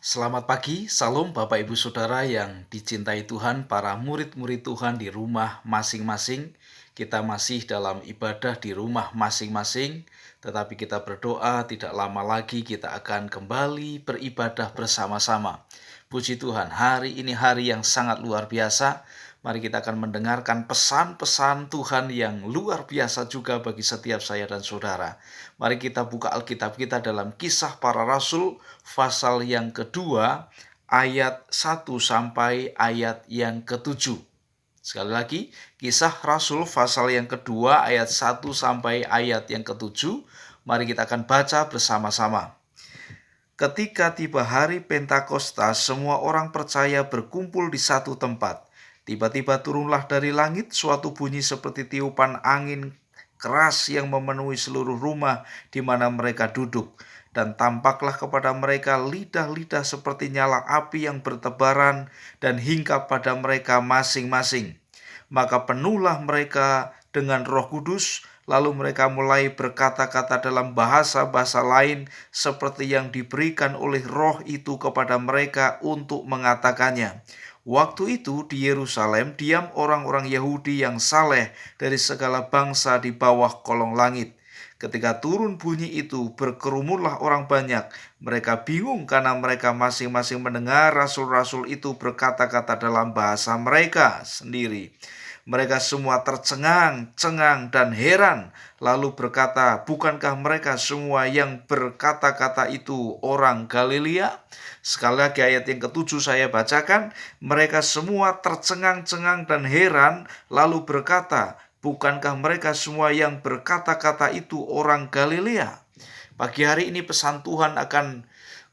Selamat pagi, salam Bapak Ibu Saudara yang dicintai Tuhan, para murid-murid Tuhan di rumah masing-masing. Kita masih dalam ibadah di rumah masing-masing, tetapi kita berdoa tidak lama lagi kita akan kembali beribadah bersama-sama. Puji Tuhan, hari ini hari yang sangat luar biasa. Mari kita akan mendengarkan pesan-pesan Tuhan yang luar biasa juga bagi setiap saya dan saudara. Mari kita buka Alkitab kita dalam Kisah Para Rasul pasal yang kedua ayat 1 sampai ayat yang ke-7. Sekali lagi, Kisah Rasul pasal yang kedua ayat 1 sampai ayat yang ke-7. Mari kita akan baca bersama-sama. Ketika tiba hari Pentakosta, semua orang percaya berkumpul di satu tempat. Tiba-tiba turunlah dari langit suatu bunyi seperti tiupan angin keras yang memenuhi seluruh rumah di mana mereka duduk. Dan tampaklah kepada mereka lidah-lidah seperti nyala api yang bertebaran dan hinggap pada mereka masing-masing. Maka penuhlah mereka dengan Roh Kudus, lalu mereka mulai berkata-kata dalam bahasa-bahasa lain seperti yang diberikan oleh Roh itu kepada mereka untuk mengatakannya. Waktu itu di Yerusalem diam orang-orang Yahudi yang saleh dari segala bangsa di bawah kolong langit. Ketika turun bunyi itu, berkerumunlah orang banyak. Mereka bingung karena mereka masing-masing mendengar rasul-rasul itu berkata-kata dalam bahasa mereka sendiri. Mereka semua tercengang-cengang dan heran, lalu berkata, "Bukankah mereka semua yang berkata-kata itu orang Galilea?" Sekali lagi ayat yang ke-7 saya bacakan. Mereka semua tercengang-cengang dan heran, lalu berkata, "Bukankah mereka semua yang berkata-kata itu orang Galilea?" Pagi hari ini pesan Tuhan akan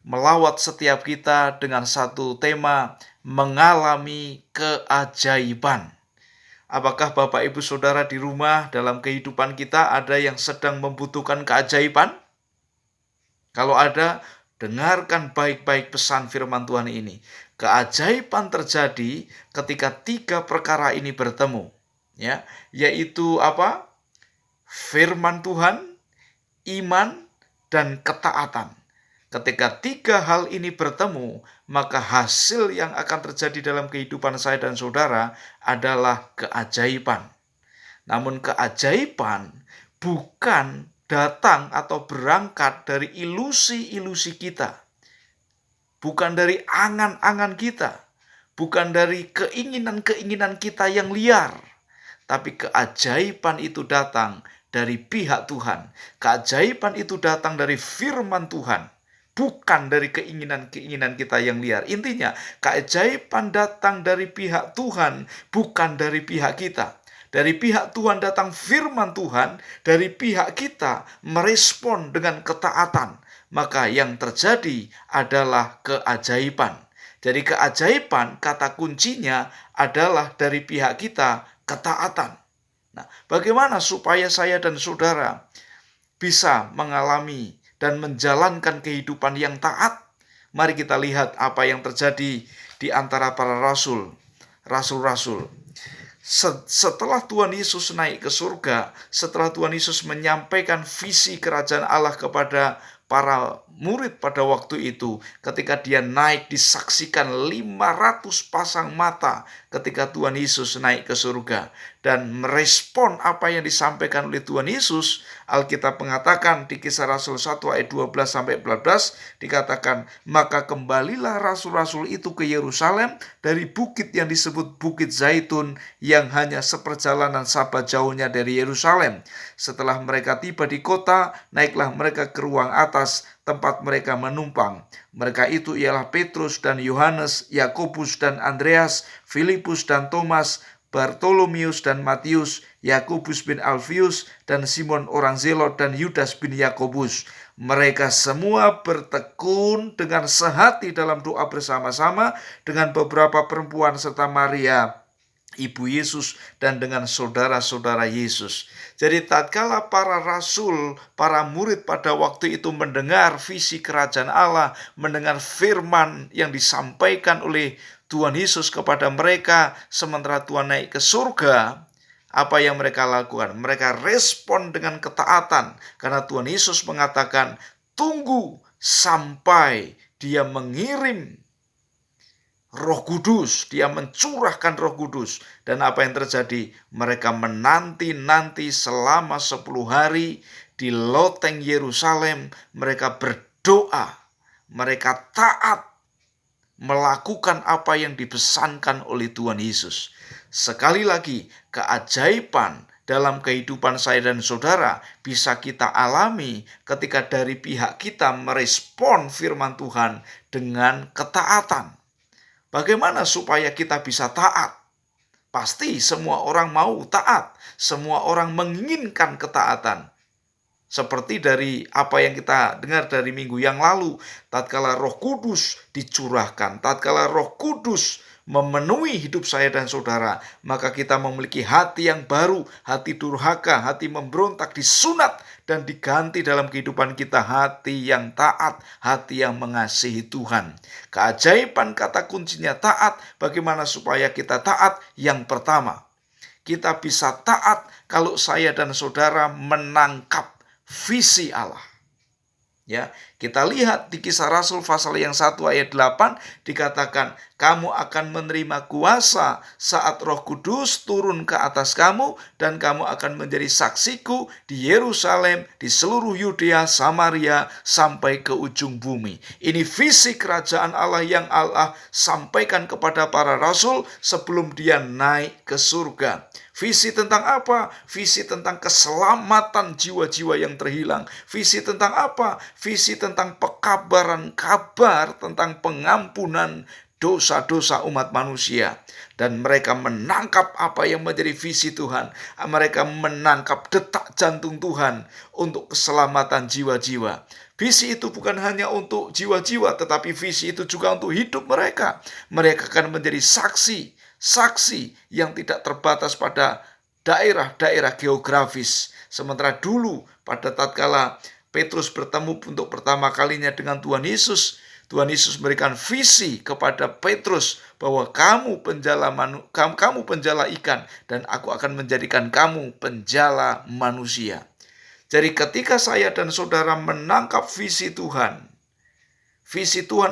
melawat setiap kita dengan satu tema, mengalami keajaiban. Apakah Bapak Ibu Saudara di rumah dalam kehidupan kita ada yang sedang membutuhkan keajaiban? Kalau ada, dengarkan baik-baik pesan firman Tuhan ini. Keajaiban terjadi ketika tiga perkara ini bertemu, ya, yaitu apa? Firman Tuhan, iman, dan ketaatan. Ketika tiga hal ini bertemu, maka hasil yang akan terjadi dalam kehidupan saya dan saudara adalah keajaiban. Namun keajaiban bukan datang atau berangkat dari ilusi-ilusi kita. Bukan dari angan-angan kita. Bukan dari keinginan-keinginan kita yang liar. Tapi keajaiban itu datang dari pihak Tuhan. Keajaiban itu datang dari firman Tuhan. Bukan dari keinginan-keinginan kita yang liar. Intinya, keajaiban datang dari pihak Tuhan, bukan dari pihak kita. Dari pihak Tuhan datang firman Tuhan, dari pihak kita merespon dengan ketaatan. Maka yang terjadi adalah keajaiban. Jadi keajaiban, kata kuncinya adalah dari pihak kita, ketaatan. Nah, bagaimana supaya saya dan saudara bisa mengalami dan menjalankan kehidupan yang taat? Mari kita lihat apa yang terjadi di antara para rasul-rasul. Setelah Tuhan Yesus naik ke surga, setelah Tuhan Yesus menyampaikan visi kerajaan Allah kepada para murid pada waktu itu, ketika dia naik disaksikan 500 pasang mata ketika Tuhan Yesus naik ke surga. Dan merespon apa yang disampaikan oleh Tuhan Yesus, Alkitab mengatakan di Kisah Rasul 1 ayat 12-14 dikatakan, "Maka kembalilah rasul-rasul itu ke Yerusalem dari bukit yang disebut Bukit Zaitun yang hanya seperjalanan sabat jauhnya dari Yerusalem. Setelah mereka tiba di kota, naiklah mereka ke ruang atas tempat mereka menumpang. Mereka itu ialah Petrus dan Yohanes, Yakobus dan Andreas, Filipus dan Thomas, Bartolomeus dan Matius, Yakobus bin Alfius dan Simon orang Zelot dan Yudas bin Yakobus. Mereka semua bertekun dengan sehati dalam doa bersama-sama dengan beberapa perempuan serta Maria Ibu Yesus dan dengan saudara-saudara Yesus." Jadi tatkala para rasul, para murid pada waktu itu mendengar visi kerajaan Allah, mendengar firman yang disampaikan oleh Tuhan Yesus kepada mereka sementara Tuhan naik ke surga, apa yang mereka lakukan? Mereka respon dengan ketaatan karena Tuhan Yesus mengatakan, "Tunggu sampai Dia mengirim Roh Kudus, dia mencurahkan Roh Kudus. Dan apa yang terjadi? Mereka menanti-nanti selama 10 hari di loteng Yerusalem. Mereka berdoa, mereka taat, melakukan apa yang dipesankan oleh Tuhan Yesus. Sekali lagi, keajaiban dalam kehidupan saya dan saudara bisa kita alami ketika dari pihak kita merespon firman Tuhan dengan ketaatan. Bagaimana supaya kita bisa taat? Pasti semua orang mau taat, semua orang menginginkan ketaatan. Seperti dari apa yang kita dengar dari minggu yang lalu, tatkala Roh Kudus dicurahkan, tatkala Roh Kudus memenuhi hidup saya dan saudara, maka kita memiliki hati yang baru, hati durhaka, hati memberontak, disunat dan diganti dalam kehidupan kita hati yang taat, hati yang mengasihi Tuhan. Keajaiban kata kuncinya taat. Bagaimana supaya kita taat? Yang pertama, kita bisa taat kalau saya dan saudara menangkap visi Allah. Ya, kita lihat di Kisah Rasul pasal yang 1 ayat 8 dikatakan, kamu akan menerima kuasa saat Roh Kudus turun ke atas kamu dan kamu akan menjadi saksiku di Yerusalem, di seluruh Yudea, Samaria, sampai ke ujung bumi. Ini visi kerajaan Allah yang Allah sampaikan kepada para rasul sebelum dia naik ke surga. Visi tentang apa? Visi tentang keselamatan jiwa-jiwa yang terhilang. Visi tentang apa? Visi tentang pekabaran kabar tentang pengampunan dosa-dosa umat manusia. Dan mereka menangkap apa yang menjadi visi Tuhan. Mereka menangkap detak jantung Tuhan untuk keselamatan jiwa-jiwa. Visi itu bukan hanya untuk jiwa-jiwa, tetapi visi itu juga untuk hidup mereka. Mereka akan menjadi saksi yang tidak terbatas pada daerah-daerah geografis. Sementara dulu pada tatkala Petrus bertemu untuk pertama kalinya dengan Tuhan Yesus memberikan visi kepada Petrus bahwa kamu penjala ikan dan aku akan menjadikan kamu penjala manusia. Jadi ketika saya dan saudara menangkap visi Tuhan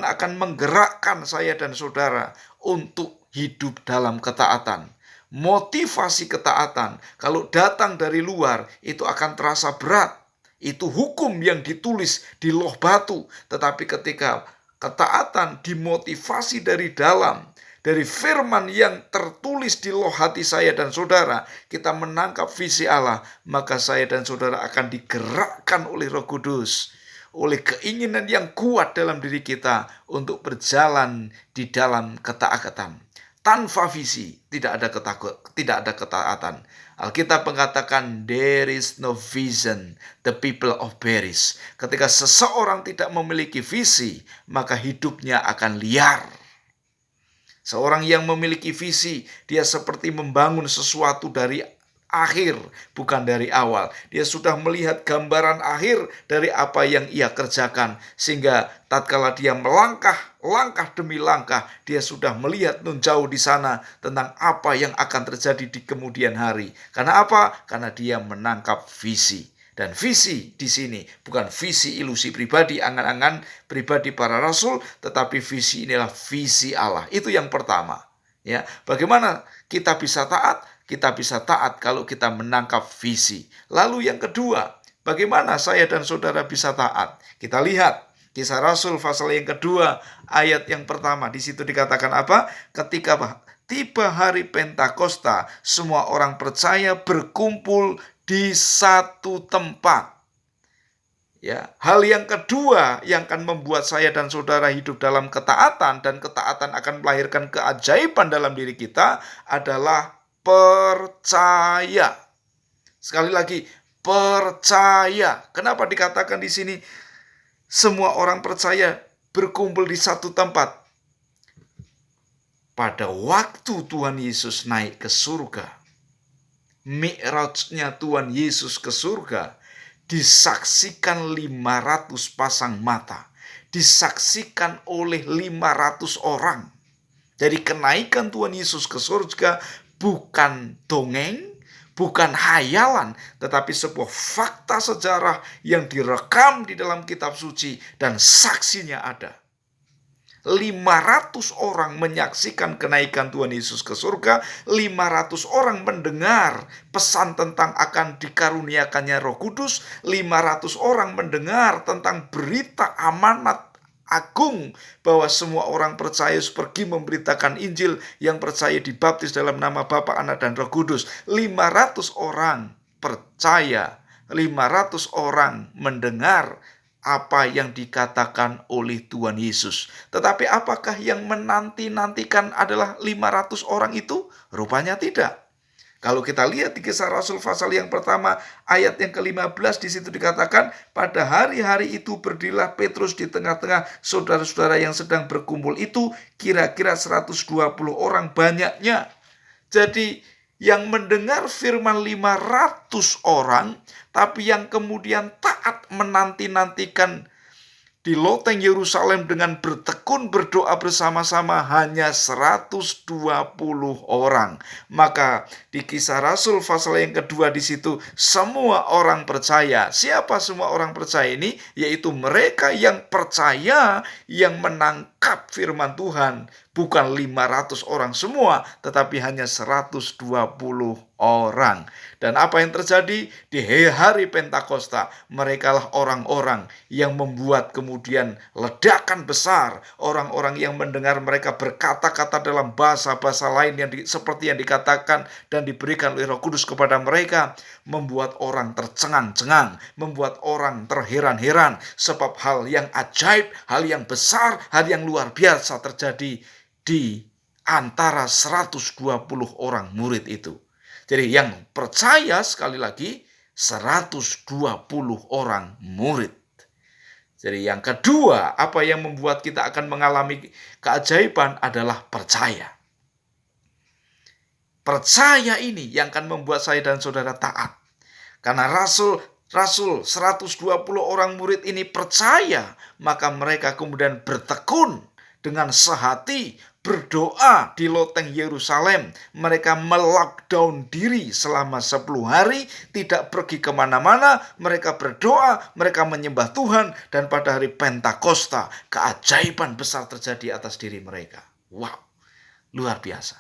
akan menggerakkan saya dan saudara untuk hidup dalam ketaatan. Motivasi ketaatan kalau datang dari luar itu akan terasa berat. Itu hukum yang ditulis di loh batu. Tetapi ketika ketaatan dimotivasi dari dalam, dari firman yang tertulis di loh hati saya dan saudara, kita menangkap visi Allah, maka saya dan saudara akan digerakkan oleh Roh Kudus, oleh keinginan yang kuat dalam diri kita untuk berjalan di dalam ketaatan. Tanpa visi tidak ada ketaatan. Alkitab mengatakan there is no vision, the people of perish. Ketika seseorang tidak memiliki visi, maka hidupnya akan liar. Seorang yang memiliki visi, dia seperti membangun sesuatu dari akhir, bukan dari awal. Dia sudah melihat gambaran akhir dari apa yang ia kerjakan, sehingga tatkala dia melangkah demi langkah, dia sudah melihat nun jauh di sana tentang apa yang akan terjadi di kemudian hari. Karena apa? Karena dia menangkap visi. Dan visi di sini bukan visi ilusi pribadi, angan-angan pribadi para rasul, tetapi visi inilah visi Allah. Itu yang pertama. Ya, bagaimana kita bisa taat? Kita bisa taat kalau kita menangkap visi. Lalu yang kedua, bagaimana saya dan saudara bisa taat? Kita lihat Kisah Rasul pasal yang kedua, ayat yang pertama. Di situ dikatakan apa? Ketika tiba hari Pentakosta, semua orang percaya berkumpul di satu tempat. Ya, hal yang kedua yang akan membuat saya dan saudara hidup dalam ketaatan, dan ketaatan akan melahirkan keajaiban dalam diri kita, adalah percaya. Sekali lagi, percaya. Kenapa dikatakan di sini semua orang percaya berkumpul di satu tempat? Pada waktu Tuhan Yesus naik ke surga, mi'rajnya Tuhan Yesus ke surga, disaksikan 500 pasang mata, disaksikan oleh 500 orang. Jadi kenaikan Tuhan Yesus ke surga bukan dongeng, bukan hayalan, tetapi sebuah fakta sejarah yang direkam di dalam kitab suci dan saksinya ada. 500 orang menyaksikan kenaikan Tuhan Yesus ke surga, 500 orang mendengar pesan tentang akan dikaruniakannya Roh Kudus, 500 orang mendengar tentang berita amanat agung bahwa semua orang percaya pergi memberitakan Injil, yang percaya dibaptis dalam nama Bapa, Anak, dan Roh Kudus. 500 orang percaya, 500 orang mendengar apa yang dikatakan oleh Tuhan Yesus. Tetapi apakah yang menanti-nantikan adalah 500 orang itu? Rupanya tidak. Kalau kita lihat di Kisah Rasul pasal yang pertama ayat yang ke-15, di situ dikatakan, pada hari-hari itu berdirilah Petrus di tengah-tengah saudara-saudara yang sedang berkumpul itu, kira-kira 120 orang banyaknya. Jadi yang mendengar firman 500 orang, tapi yang kemudian taat menanti-nantikan di loteng Yerusalem dengan bertekun berdoa bersama-sama hanya 120 orang. Maka di Kisah Rasul pasal yang kedua di situ semua orang percaya. Siapa semua orang percaya ini? Yaitu mereka yang percaya, yang menangkap firman Tuhan. Bukan 500 orang semua, tetapi hanya 120 orang. Dan apa yang terjadi di hari Pentakosta? Merekalah orang-orang yang membuat kemudian ledakan besar. Orang-orang yang mendengar mereka berkata-kata dalam bahasa-bahasa lain yang seperti yang dikatakan dan diberikan oleh Roh Kudus kepada mereka, membuat orang tercengang-cengang, membuat orang terheran-heran, sebab hal yang ajaib, hal yang besar, hal yang luar biasa terjadi di antara 120 orang murid itu. Jadi yang percaya, sekali lagi, 120 orang murid. Jadi yang kedua, apa yang membuat kita akan mengalami keajaiban adalah percaya. Percaya ini yang akan membuat saya dan saudara taat. Karena Rasul 120 orang murid ini percaya, maka mereka kemudian bertekun dengan sehati, berdoa di loteng Yerusalem. Mereka melockdown diri selama 10 hari, tidak pergi kemana-mana. Mereka berdoa, mereka menyembah Tuhan, dan pada hari Pentakosta keajaiban besar terjadi atas diri mereka. Wow, luar biasa.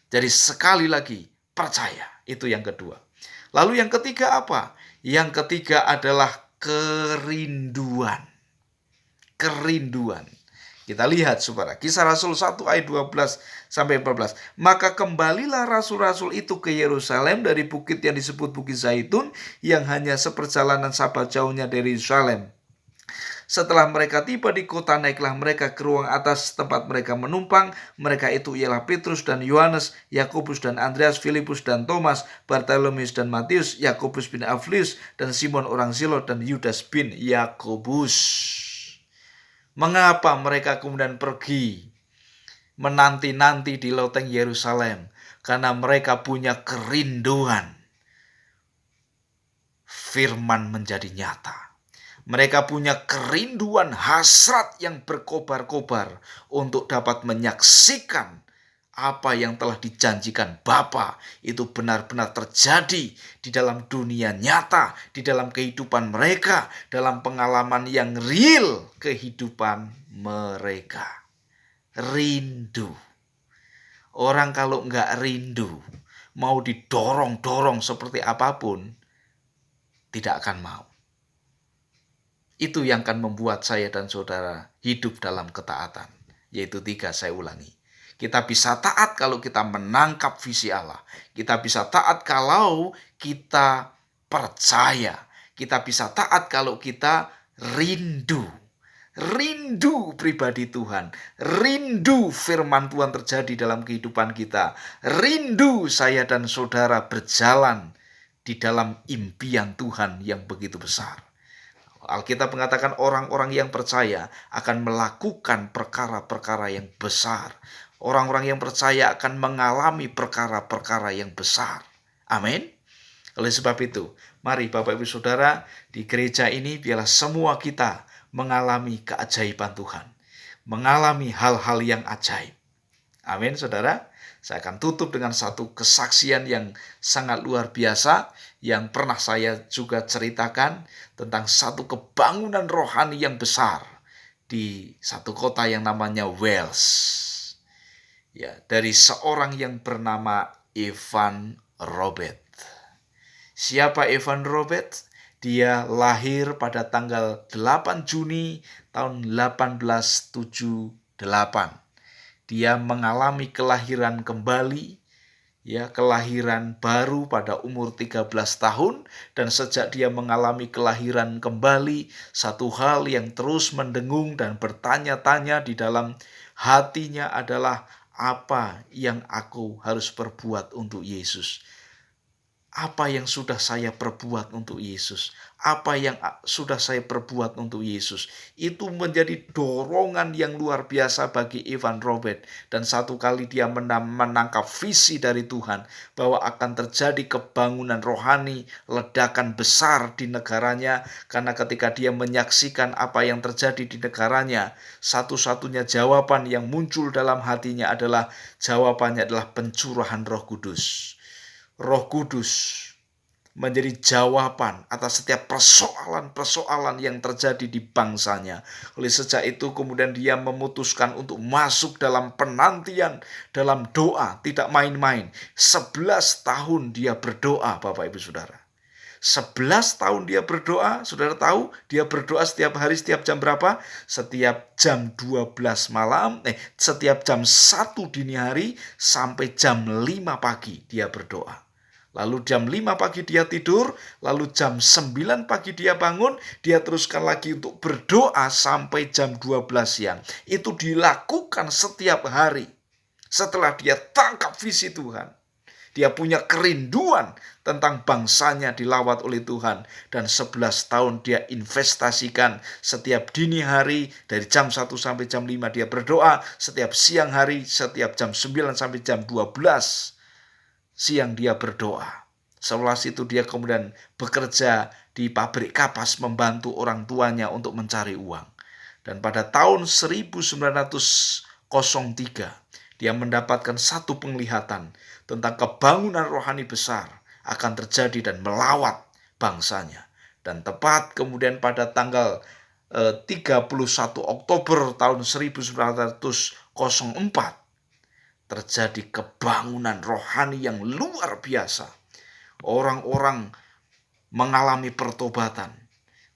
Jadi sekali lagi percaya, itu yang kedua. Lalu yang ketiga apa? Yang ketiga adalah kerinduan. Kerinduan. Kita lihat saudara, Kisah Rasul 1 ayat 12 sampai 14. Maka kembalilah rasul-rasul itu ke Yerusalem dari bukit yang disebut Bukit Zaitun, yang hanya seperjalanan sabat jauhnya dari Yerusalem. Setelah mereka tiba di kota, naiklah mereka ke ruang atas tempat mereka menumpang. Mereka itu ialah Petrus dan Yohanes, Yakobus dan Andreas, Filipus dan Thomas, Bartolomeus dan Matius, Yakobus bin Alfius dan Simon orang Zilot, dan Yudas bin Yakobus. Mengapa mereka kemudian pergi menanti-nanti di loteng Yerusalem? Karena mereka punya kerinduan firman menjadi nyata. Mereka punya kerinduan hasrat yang berkobar-kobar untuk dapat menyaksikan apa yang telah dijanjikan Bapa itu benar-benar terjadi di dalam dunia nyata, di dalam kehidupan mereka, dalam pengalaman yang real kehidupan mereka. Rindu. Orang kalau nggak rindu, mau didorong-dorong seperti apapun, tidak akan mau. Itu yang akan membuat saya dan saudara hidup dalam ketaatan. Yaitu 3, saya ulangi. Kita bisa taat kalau kita menangkap visi Allah. Kita bisa taat kalau kita percaya. Kita bisa taat kalau kita rindu. Rindu pribadi Tuhan. Rindu firman Tuhan terjadi dalam kehidupan kita. Rindu saya dan saudara berjalan di dalam impian Tuhan yang begitu besar. Alkitab mengatakan orang-orang yang percaya akan melakukan perkara-perkara yang besar. Orang-orang yang percaya akan mengalami perkara-perkara yang besar. Amin. Oleh sebab itu, mari Bapak Ibu Saudara, di gereja ini biarlah semua kita mengalami keajaiban Tuhan. Mengalami hal-hal yang ajaib. Amin, saudara. Saya akan tutup dengan satu kesaksian yang sangat luar biasa yang pernah saya juga ceritakan tentang satu kebangunan rohani yang besar di satu kota yang namanya Wales. Ya, dari seorang yang bernama Evan Robert. Siapa Evan Robert? Dia lahir pada tanggal 8 Juni tahun 1878. Dia mengalami kelahiran kembali, ya, kelahiran baru pada umur 13 tahun, dan sejak dia mengalami kelahiran kembali, satu hal yang terus mendengung dan bertanya-tanya di dalam hatinya adalah, apa yang aku harus perbuat untuk Yesus? Apa yang sudah saya perbuat untuk Yesus? Apa yang sudah saya perbuat untuk Yesus? Itu menjadi dorongan yang luar biasa bagi Evan Robert. Dan satu kali dia menangkap visi dari Tuhan bahwa akan terjadi kebangunan rohani, ledakan besar di negaranya. Karena ketika dia menyaksikan apa yang terjadi di negaranya, satu-satunya jawaban yang muncul dalam hatinya adalah, jawabannya adalah pencurahan Roh Kudus. Roh Kudus menjadi jawaban atas setiap persoalan-persoalan yang terjadi di bangsanya. Oleh sejak itu kemudian dia memutuskan untuk masuk dalam penantian, dalam doa, tidak main-main. 11 tahun dia berdoa, Bapak Ibu Saudara. 11 tahun dia berdoa, saudara tahu dia berdoa setiap hari, setiap jam berapa? Setiap jam 12 malam, setiap jam 1 dini hari sampai jam 5 pagi dia berdoa. Lalu jam 5 pagi dia tidur, lalu jam 9 pagi dia bangun, dia teruskan lagi untuk berdoa sampai jam 12 siang. Itu dilakukan setiap hari. Setelah dia tangkap visi Tuhan, dia punya kerinduan tentang bangsanya dilawat oleh Tuhan. Dan 11 tahun dia investasikan setiap dini hari dari jam 1 sampai jam 5 dia berdoa. Setiap siang hari, setiap jam 9 sampai jam 12 siang dia berdoa. Setelah itu dia kemudian bekerja di pabrik kapas membantu orang tuanya untuk mencari uang. Dan pada tahun 1903 dia mendapatkan satu penglihatan tentang kebangunan rohani besar akan terjadi dan melawat bangsanya. Dan tepat kemudian pada tanggal 31 Oktober tahun 1904 terjadi kebangunan rohani yang luar biasa. Orang-orang mengalami pertobatan.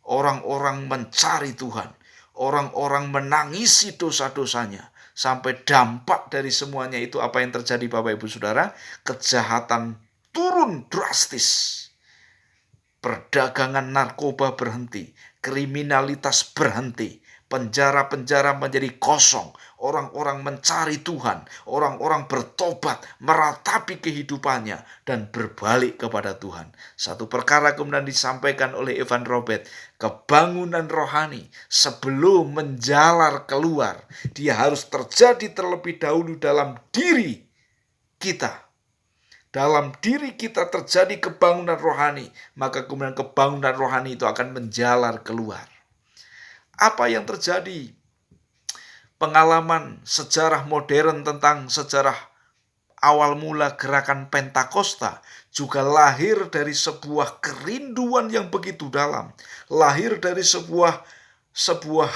Orang-orang mencari Tuhan. Orang-orang menangisi dosa-dosanya. Sampai dampak dari semuanya itu apa yang terjadi, Bapak Ibu Saudara? Kejahatan turun drastis. Perdagangan narkoba berhenti. Kriminalitas berhenti. Penjara-penjara menjadi kosong. Orang-orang mencari Tuhan. Orang-orang bertobat, meratapi kehidupannya, dan berbalik kepada Tuhan. Satu perkara kemudian disampaikan oleh Evan Robert. Kebangunan rohani sebelum menjalar keluar, dia harus terjadi terlebih dahulu dalam diri kita. Dalam diri kita terjadi kebangunan rohani, maka kemudian kebangunan rohani itu akan menjalar keluar. Apa yang terjadi? Pengalaman sejarah modern tentang sejarah awal mula gerakan Pentakosta juga lahir dari sebuah kerinduan yang begitu dalam. Lahir dari sebuah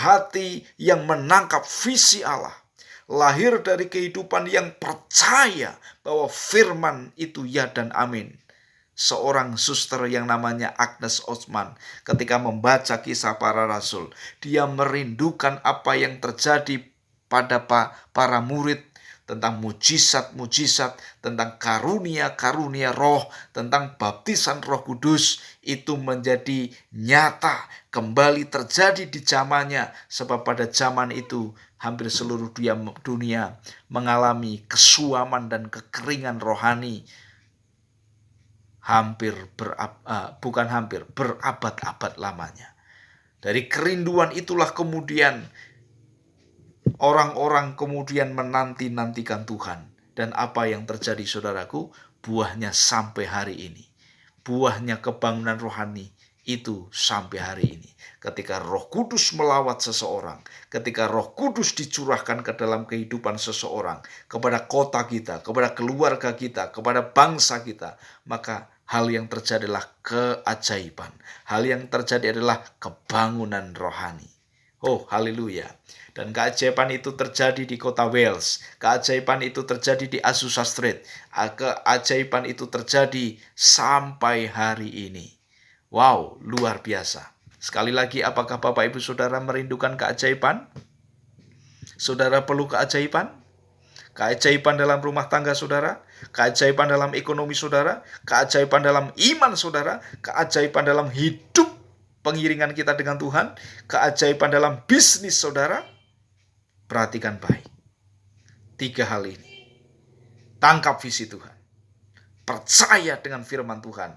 hati yang menangkap visi Allah. Lahir dari kehidupan yang percaya bahwa firman itu ya dan amin. Seorang suster yang namanya Agnes Osman ketika membaca Kisah Para Rasul, dia merindukan apa yang terjadi pada para murid, tentang mujizat-mujizat, tentang karunia-karunia roh, tentang baptisan Roh Kudus. Itu menjadi nyata kembali terjadi di zamannya, sebab pada zaman itu hampir seluruh dunia mengalami kesuaman dan kekeringan rohani. Berabad-abad lamanya. Dari kerinduan itulah kemudian orang-orang kemudian menanti-nantikan Tuhan. Dan apa yang terjadi, saudaraku? Buahnya sampai hari ini. Buahnya kebangunan rohani itu sampai hari ini. Ketika Roh Kudus melawat seseorang, ketika Roh Kudus dicurahkan ke dalam kehidupan seseorang, kepada kota kita, kepada keluarga kita, kepada bangsa kita, maka hal yang terjadi adalah keajaiban. Hal yang terjadi adalah kebangunan rohani. Oh, haleluya. Dan keajaiban itu terjadi di kota Wales. Keajaiban itu terjadi di Azusa Street. Keajaiban itu terjadi sampai hari ini. Wow, luar biasa. Sekali lagi, apakah Bapak Ibu Saudara merindukan keajaiban? Saudara perlu keajaiban? Keajaiban dalam rumah tangga saudara, keajaiban dalam ekonomi saudara, keajaiban dalam iman saudara, keajaiban dalam hidup pengiringan kita dengan Tuhan, keajaiban dalam bisnis saudara. Perhatikan baik. 3 hal ini. Tangkap visi Tuhan. Percaya dengan firman Tuhan.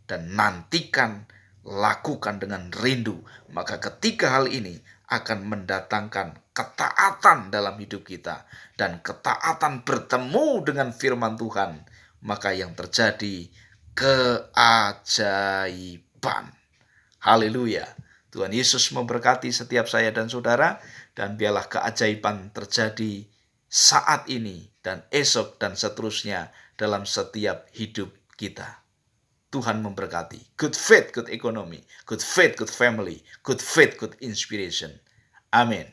Dan nantikan, lakukan dengan rindu. Maka ketiga hal ini akan mendatangkan ketaatan dalam hidup kita. Dan ketaatan bertemu dengan firman Tuhan. Maka yang terjadi keajaiban. Haleluya. Tuhan Yesus memberkati setiap saya dan saudara. Dan biarlah keajaiban terjadi saat ini dan esok dan seterusnya dalam setiap hidup kita. Tuhan memberkati. Good faith, good economy. Good faith, good family. Good faith, good inspiration. Amin.